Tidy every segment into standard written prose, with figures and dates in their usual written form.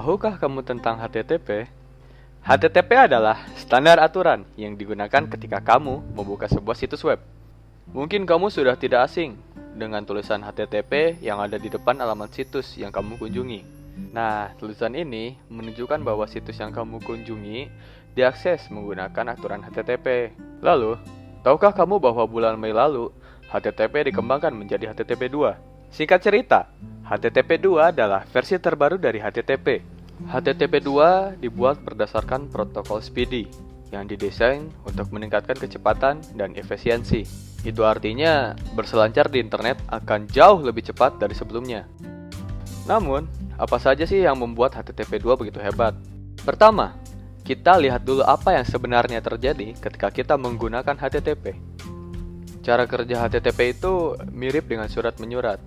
Tahukah kamu tentang HTTP? HTTP adalah standar aturan yang digunakan ketika kamu membuka sebuah situs web. Mungkin kamu sudah tidak asing dengan tulisan HTTP yang ada di depan alamat situs yang kamu kunjungi. Nah, tulisan ini menunjukkan bahwa situs yang kamu kunjungi diakses menggunakan aturan HTTP. Lalu, tahukah kamu bahwa bulan Mei lalu, HTTP dikembangkan menjadi HTTP 2? Singkat cerita, HTTP 2 adalah versi terbaru dari HTTP. HTTP 2 dibuat berdasarkan protokol SPDY yang didesain untuk meningkatkan kecepatan dan efisiensi. Itu artinya berselancar di internet akan jauh lebih cepat dari sebelumnya. Namun, apa saja sih yang membuat HTTP 2 begitu hebat? Pertama, kita lihat dulu apa yang sebenarnya terjadi ketika kita menggunakan HTTP. Cara kerja HTTP itu mirip dengan surat menyurat.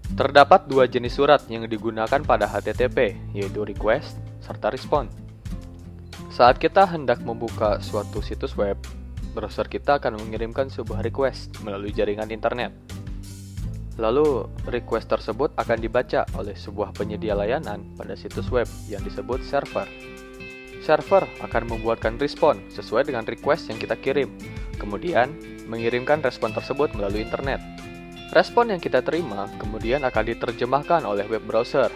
Terdapat dua jenis surat yang digunakan pada HTTP, yaitu request serta respond. Saat kita hendak membuka suatu situs web, browser kita akan mengirimkan sebuah request melalui jaringan internet. Lalu, request tersebut akan dibaca oleh sebuah penyedia layanan pada situs web yang disebut server. Server akan membuatkan respon sesuai dengan request yang kita kirim, kemudian mengirimkan respon tersebut melalui internet. Respon yang kita terima kemudian akan diterjemahkan oleh web browser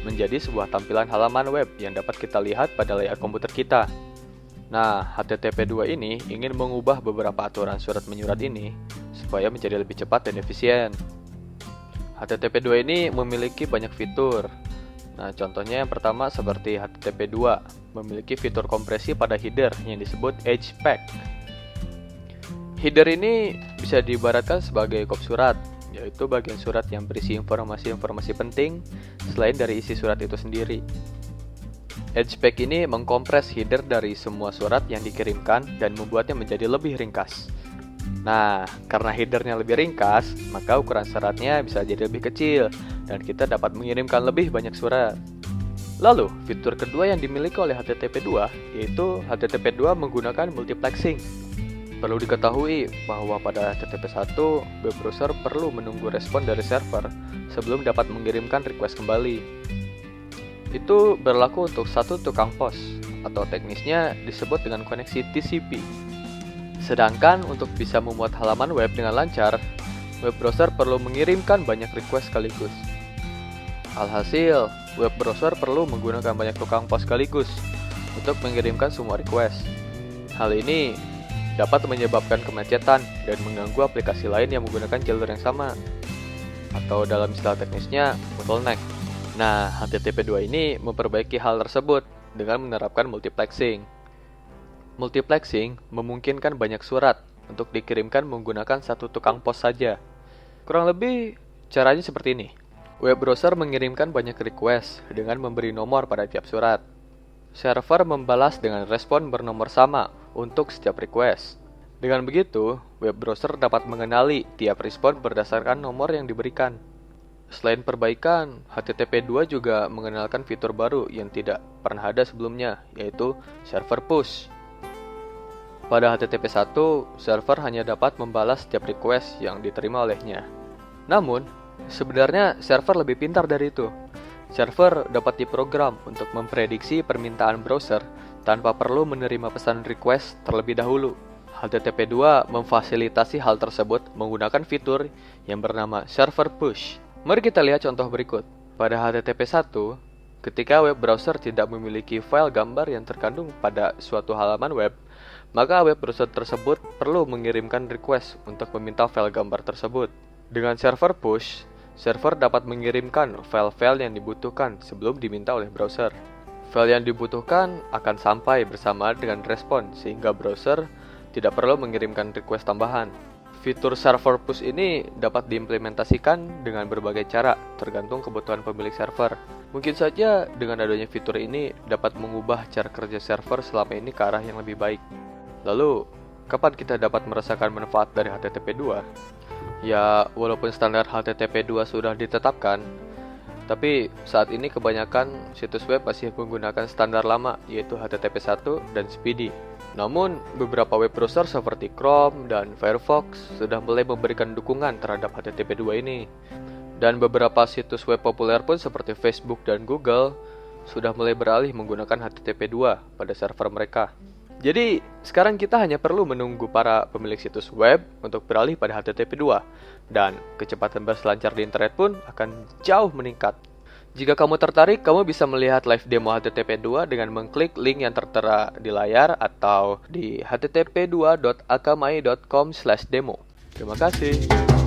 menjadi sebuah tampilan halaman web yang dapat kita lihat pada layar komputer kita. Nah, HTTP 2 ini ingin mengubah beberapa aturan surat menyurat ini supaya menjadi lebih cepat dan efisien. HTTP 2 ini memiliki banyak fitur. Nah, contohnya yang pertama seperti HTTP 2 memiliki fitur kompresi pada header yang disebut HPEG. Header ini bisa diibaratkan sebagai kop surat, yaitu bagian surat yang berisi informasi-informasi penting selain dari isi surat itu sendiri. HPEG ini mengkompres header dari semua surat yang dikirimkan dan membuatnya menjadi lebih ringkas. Nah, karena headernya lebih ringkas, maka ukuran suratnya bisa jadi lebih kecil dan kita dapat mengirimkan lebih banyak surat. Lalu, fitur kedua yang dimiliki oleh HTTP 2 yaitu HTTP 2 menggunakan multiplexing. Perlu diketahui bahwa pada HTTP 1, web browser perlu menunggu respon dari server sebelum dapat mengirimkan request kembali. Itu berlaku untuk satu tukang pos, atau teknisnya disebut dengan koneksi TCP. Sedangkan untuk bisa membuat halaman web dengan lancar, web browser perlu mengirimkan banyak request sekaligus. Alhasil, web browser perlu menggunakan banyak tukang pos sekaligus untuk mengirimkan semua request. Hal ini dapat menyebabkan kemacetan dan mengganggu aplikasi lain yang menggunakan jalur yang sama, atau dalam istilah teknisnya bottleneck. Nah, HTTP 2 ini memperbaiki hal tersebut dengan menerapkan multiplexing. Multiplexing memungkinkan banyak surat untuk dikirimkan menggunakan satu tukang pos saja. Kurang lebih caranya seperti ini. Web browser mengirimkan banyak request dengan memberi nomor pada tiap surat. Server membalas dengan respon bernomor sama untuk setiap request. Dengan begitu, web browser dapat mengenali tiap respon berdasarkan nomor yang diberikan. Selain perbaikan, HTTP 2 juga mengenalkan fitur baru yang tidak pernah ada sebelumnya, yaitu server push. Pada HTTP 1, server hanya dapat membalas setiap request yang diterima olehnya. Namun, sebenarnya server lebih pintar dari itu. Server dapat diprogram untuk memprediksi permintaan browser tanpa perlu menerima pesan request terlebih dahulu. HTTP 2 memfasilitasi hal tersebut menggunakan fitur yang bernama server push. Mari kita lihat contoh berikut. Pada HTTP 1, ketika web browser tidak memiliki file gambar yang terkandung pada suatu halaman web, maka web browser tersebut perlu mengirimkan request untuk meminta file gambar tersebut. Dengan server push, server dapat mengirimkan file-file yang dibutuhkan sebelum diminta oleh browser. File yang dibutuhkan akan sampai bersamaan dengan respon, sehingga browser tidak perlu mengirimkan request tambahan. Fitur server push ini dapat diimplementasikan dengan berbagai cara, tergantung kebutuhan pemilik server. Mungkin saja dengan adanya fitur ini dapat mengubah cara kerja server selama ini ke arah yang lebih baik. Lalu, kapan kita dapat merasakan manfaat dari HTTP 2? Ya, walaupun standar HTTP 2 sudah ditetapkan, tapi saat ini kebanyakan situs web masih menggunakan standar lama, yaitu HTTP 1 dan SPDY. Namun, beberapa web browser seperti Chrome dan Firefox sudah mulai memberikan dukungan terhadap HTTP 2 ini. Dan beberapa situs web populer pun seperti Facebook dan Google sudah mulai beralih menggunakan HTTP 2 pada server mereka. Jadi, sekarang kita hanya perlu menunggu para pemilik situs web untuk beralih pada HTTP 2, dan kecepatan berselancar di internet pun akan jauh meningkat. Jika kamu tertarik, kamu bisa melihat live demo HTTP 2 dengan mengklik link yang tertera di layar atau di http2.akamai.com/demo. Terima kasih.